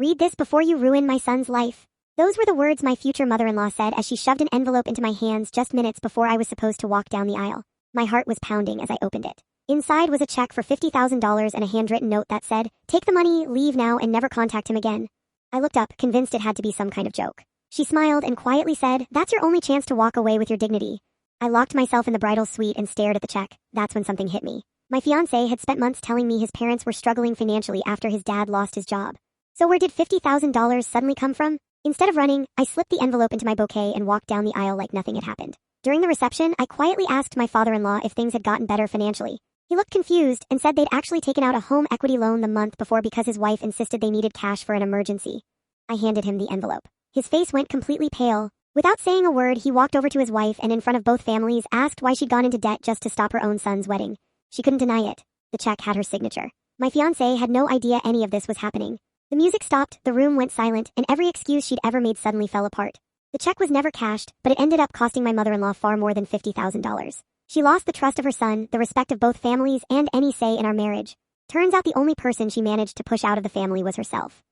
Read this before you ruin my son's life. Those were the words my future mother-in-law said as she shoved an envelope into my hands just minutes before I was supposed to walk down the aisle. My heart was pounding as I opened it. Inside was a check for $50,000 and a handwritten note that said, "Take the money, leave now, and never contact him again." I looked up, convinced it had to be some kind of joke. She smiled and quietly said, "That's your only chance to walk away with your dignity." I locked myself in the bridal suite and stared at the check. That's when something hit me. My fiancé had spent months telling me his parents were struggling financially after his dad lost his job. So where did $50,000 suddenly come from? Instead of running, I slipped the envelope into my bouquet and walked down the aisle like nothing had happened. During the reception, I quietly asked my father-in-law if things had gotten better financially. He looked confused and said they'd actually taken out a home equity loan the month before because his wife insisted they needed cash for an emergency. I handed him the envelope. His face went completely pale. Without saying a word, he walked over to his wife and in front of both families asked why she'd gone into debt just to stop her own son's wedding. She couldn't deny it. The check had her signature. My fiancé had no idea any of this was happening. The music stopped, the room went silent, and every excuse she'd ever made suddenly fell apart. The check was never cashed, but it ended up costing my mother-in-law far more than $50,000. She lost the trust of her son, the respect of both families, and any say in our marriage. Turns out the only person she managed to push out of the family was herself.